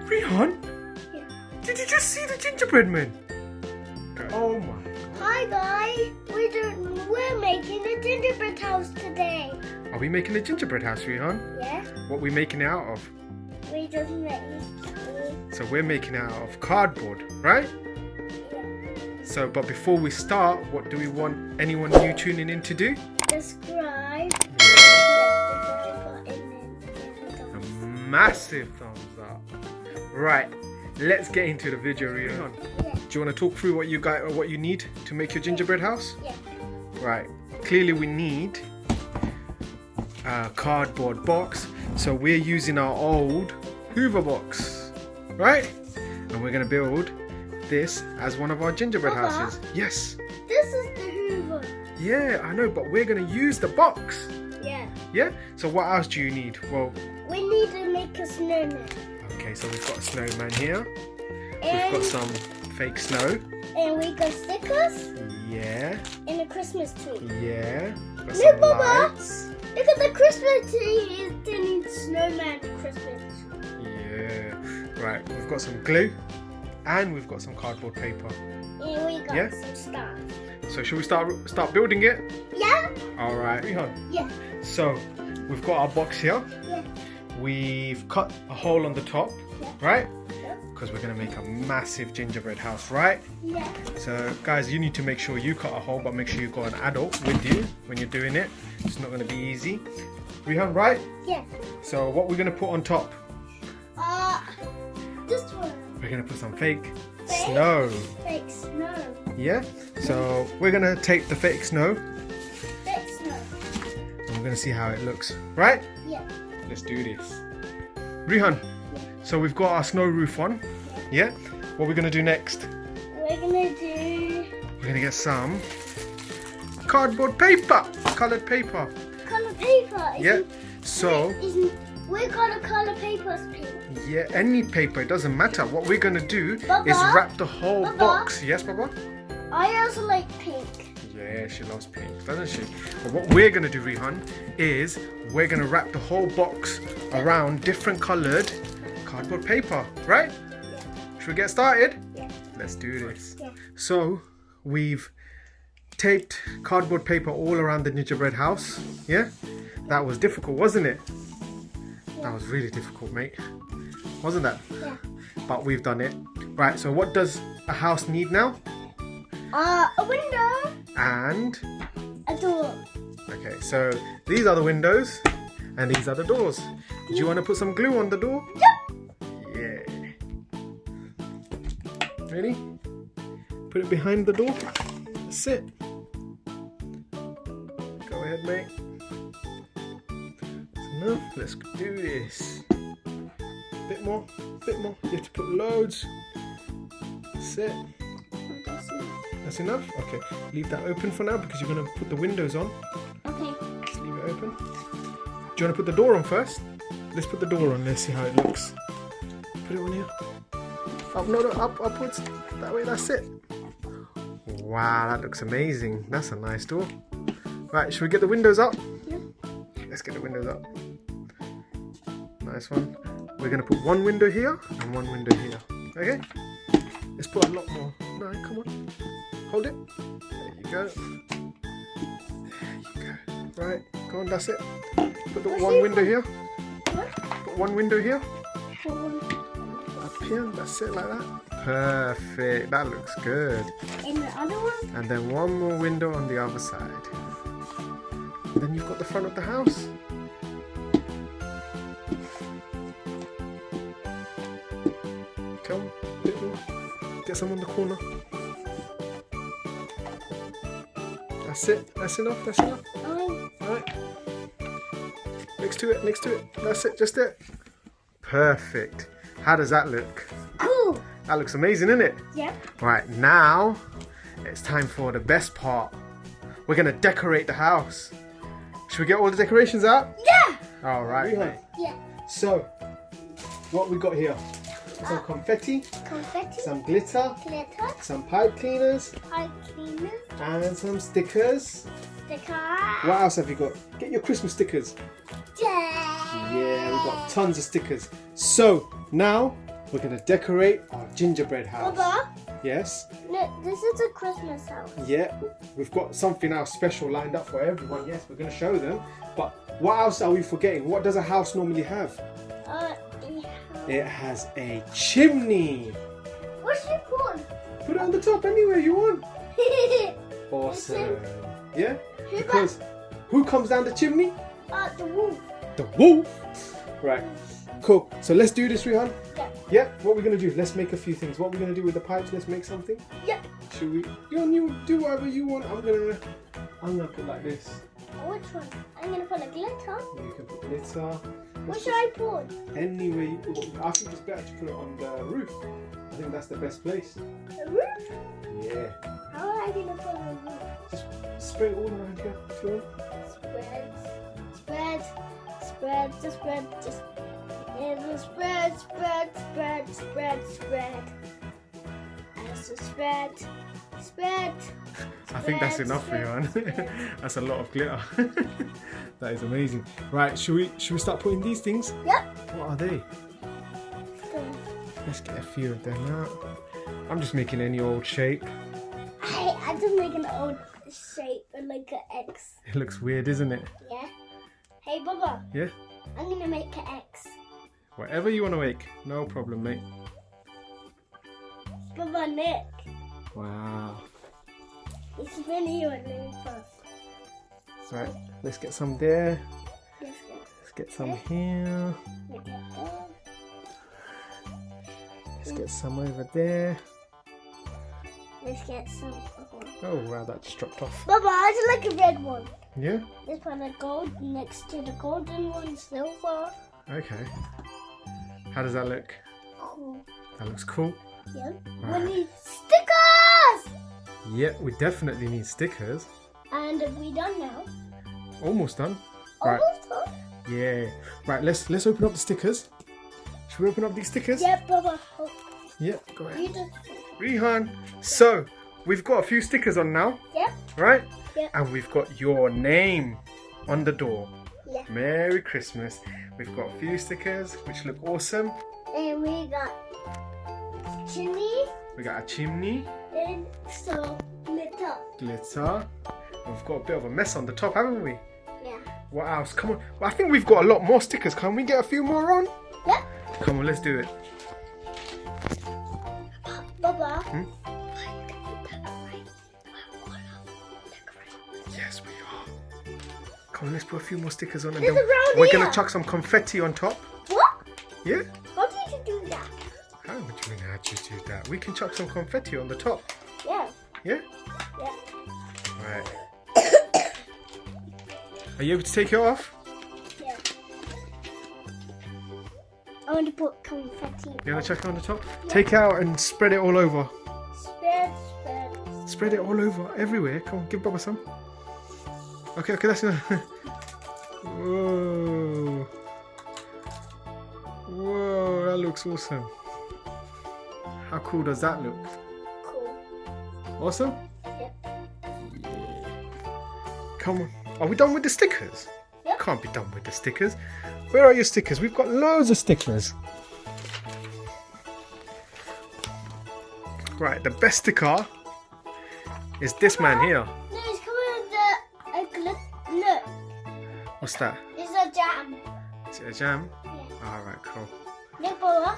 Rihan, did you just see the gingerbread man? Oh my. Hi guys, we're making a gingerbread house today. Are we making a gingerbread house, Rihan? Yeah. What are we making it out of? We just made. So we're making it out of cardboard, right? Yeah. So, but before we start, what do we want anyone new tuning in to do? Subscribe. A massive thumbs up. Right, let's get into the video, Rihan. Yeah. Do you want to talk through what you need to make your gingerbread house? Yeah. Right. Clearly, we need a cardboard box. So we're using our old Hoover box, right? And we're gonna build this as one of our gingerbread Papa? houses. Yes. This is the Hoover. Yeah, I know, but we're gonna use the box. Yeah. Yeah. So what else do you need? Well, We need to make a snowman. okay. So we've got a snowman here. And, We've got some fake snow. and we got stickers Yeah. and a Christmas tree. Yeah. Got Look, some Papa. lights. Look at the Christmas tree. It didn't snowman Christmas tree. Yeah. Right. We've got some glue, and we've got some cardboard paper. And we got Yeah. some stars. So should we start building it? Yeah. All right. Rihan. Yeah. So we've got our box here. Yeah. We've cut a hole on the top, Yeah. right? Yeah. Because we're gonna make a massive gingerbread house, right? Yeah. So guys, you need to make sure you cut a hole, but make sure you've got an adult with you when you're doing it. It's not gonna be easy. Rihan, right? Yeah. So what we're gonna put on top? This one. We're gonna put some fake Fake? snow. Fake snow. Yeah. So we're gonna take the fake snow, Fake snow. and we're gonna see how it looks, right? Yeah. Let's do this. Rihan, so we've got our snow roof on. Yeah? What are we going to do next? We're gonna do We're going to get some cardboard paper, coloured paper. color paper. Yeah? So, We're gonna color papers pink. yeah, any paper, it doesn't matter. What we're going to do is Baba? wrap the whole Baba? box. Yes, Baba? I also like pink. Yeah, she loves pink, doesn't she? But what we're going to do, Rihan, is we're going to wrap the whole box around different coloured cardboard paper, right? Yeah. Should we get started? Yeah. Let's do this. Yeah. So we've taped cardboard paper all around the gingerbread house. Yeah? That was difficult, wasn't it? That was really difficult, mate. Wasn't that? Yeah. But we've done it. Right, so what does a house need now? A window. And, A door. okay, so these are the windows and these are the doors. Do you want to put some glue on the door? Yeah. Ready? Put it behind the door. That's it. Go ahead, mate. That's enough. Let's do this. Bit more. Bit more. You have to put loads. That's it. That's enough? Okay. Leave that open for now because you're going to put the windows on. Okay. Just leave it open. Do you want to put the door on first? Let's put the door on. Let's see how it looks. Put it on here. Up, no, upwards. That way, that's it. Wow, that looks amazing. That's a nice door. Right, should we get the windows up? Yeah. Let's get the windows up. Nice one. We're going to put one window here and one window here. Okay? Let's put a lot more. No, come on. Hold it. There you go. There you go. Right, go on, that's it. Put the one window here. What? Put one window here. Up here, that's it, like that. Perfect. That looks good. And the other one? And then one more window on the other side. And then you've got the front of the house. Come on, bit more. Get some on the corner. That's it. That's enough. That's enough. Right. Next to it. Next to it. That's it. Just it. Perfect. How does that look? Cool. That looks amazing, isn't it? Yep. Right, now it's time for the best part. We're gonna decorate the house. Should we get all the decorations out? Yeah. All right. Yeah. So what we got here? Some confetti, Confetti. some glitter, Glitter. some pipe cleaners, Pipe cleaners. and some stickers. Sticker. What else have you got? Get your Christmas stickers. Yeah. Yeah, we've got tons of stickers. So now we're gonna decorate our gingerbread house. Baba, Yes. no, this is a Christmas house. Yeah, we've got something else special lined up for everyone. Yes, we're gonna show them. But what else are we forgetting? What does a house normally have? It has a chimney. What's it called? Put it on the top anywhere you want. Awesome. Yeah? Because who comes down the chimney? The wolf. The wolf. Right. Cool. So let's do this, Rihan. Yeah. Yeah. What we're gonna do? Let's make a few things. What we're gonna do with the pipes? Let's make something. Yeah. Should we? You do whatever you want. I'm gonna put like this. Which one? I'm gonna put a glitter. You can put glitter. What should I put? Anyway, I think it's better to put it on the roof. I think that's the best place. The roof? Yeah. How am I gonna put a roof? Just spray it all around here if you want. Spread. Spread. Spread. Just spread. Just. And spread. Spread. Spread. Spread. Spread. And so spread. Spread. I think that's enough for you, man. That's a lot of glitter. That is amazing. Right, should we start putting these things? Yep. What are they? Let's get a few of them out. I'm just making any old shape. I just make an old shape like an X. It looks weird, isn't it? Yeah. Hey, Bubba. Yeah? I'm gonna make an X. Whatever you want to make. No problem, mate. Bubba, Nick. Wow. It's really fun. Right, let's get some there. Let's go. Let's get some here. Look at that. Let's get some over there. Let's get some. Oh wow, that just dropped off. Bubba, I just like a red one. Yeah? Let's put a gold next to the golden one, silver. Okay. How does that look? Cool. That looks cool. Yeah. Right. We need stickers! Yeah, we definitely need stickers. And we done now. Almost done. Right. Almost done? Yeah. Right, let's open up the stickers. Should we open up these stickers? Yeah, Bubba. Yeah, go ahead. You just. Rihan, so we've got a few stickers on now, Yeah. right? Yeah. And we've got your name on the door. Yeah. Merry Christmas. We've got a few stickers which look awesome. And we got chimney We got a chimney, and some glitter. glitter. And we've got a bit of a mess on the top, haven't we? Yeah. What else? Come on. Well, I think we've got a lot more stickers. Can we get a few more on? Yeah. Come on, let's do it. Bubba. Yes, we are. Come on, let's put a few more stickers on, and There's then around we're here. gonna chuck some confetti on top. What? Yeah? How did you do that? How would you mean how'd you do that? We can chuck some confetti on the top. Yeah. Yeah? Yeah. Right. Are you able to take it off? Yeah. I want to put confetti. You wanna chuck it on the top? Take it out and spread it all over. Spread, spread. Spread it all over, everywhere. Come on, give Bubba some. Okay, that's enough. Whoa. Whoa, that looks awesome. How cool does that look? Cool. Awesome? Yeah. Come on. Are we done with the stickers? Yep. Can't be done with the stickers. Where are your stickers? We've got loads of stickers. Right, the best sticker is this man here. No, it's coming with the look. What's that? It's a jam. Is it a jam? Yeah. Alright, cool. Look, Bubba.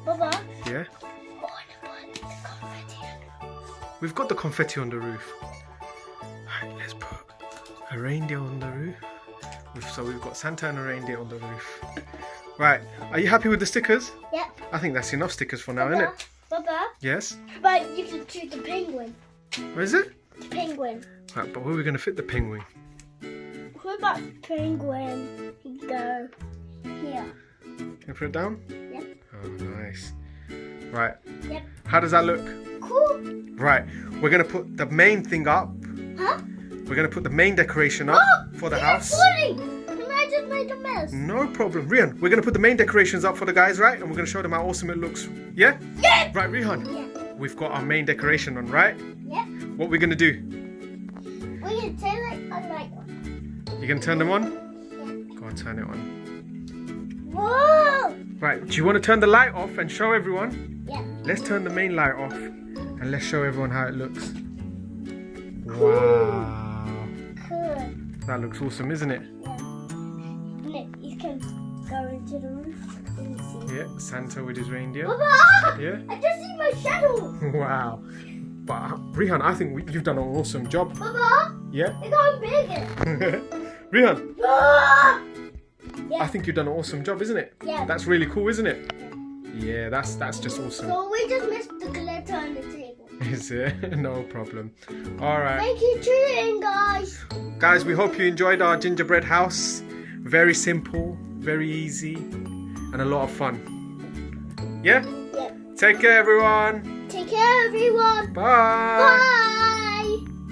Bubba. Yeah? I want to put the confetti on. We've got the confetti on the roof. Alright, let's put a reindeer on the roof. So we've got Santa and a reindeer on the roof. Right, are you happy with the stickers? Yep. I think that's enough stickers for now, isn't it? Bubba. Yes? But you can choose the penguin. Where is it? The penguin. Right, but where are we going to fit the penguin? What about penguin? You go here. Can you put it down? Yep. Oh, nice. Right. Yep. How does that look? Cool. Right, we're going to put the main thing up. Huh? We're going to put the main decoration up for the house. Falling. Imagine just made a mess. No problem. Rihan, we're going to put the main decorations up for the guys, right? And we're going to show them how awesome it looks. Yeah? Yeah. Right, Rihan. Yeah. We've got our main decoration on, right? Yeah. What we're going to do? We're going to turn it on like that. You going to turn them on? Yeah. Go on, turn it on. Whoa. Right, do you want to turn the light off and show everyone? Yeah. Let's turn the main light off and let's show everyone how it looks. Wow. Cool. That looks awesome, isn't it? Yeah. Nick, you can go into the roof and see. Yeah, Santa with his reindeer. Papa! Yeah. I just see my shadow. Wow. But Rihan, I think you've done an awesome job. Papa, Yeah? it got bigger. Rihan, Ah! I think you've done an awesome job, isn't it? Yeah. That's really cool, isn't it? Yeah, that's just awesome. So we just missed the glitter on the table. Is it? No problem. Alright. Thank you for tuning in, guys. Guys, we hope you enjoyed our gingerbread house. Very simple, very easy, and a lot of fun. Yeah? Yeah. Take care, everyone. Take care, everyone. Bye.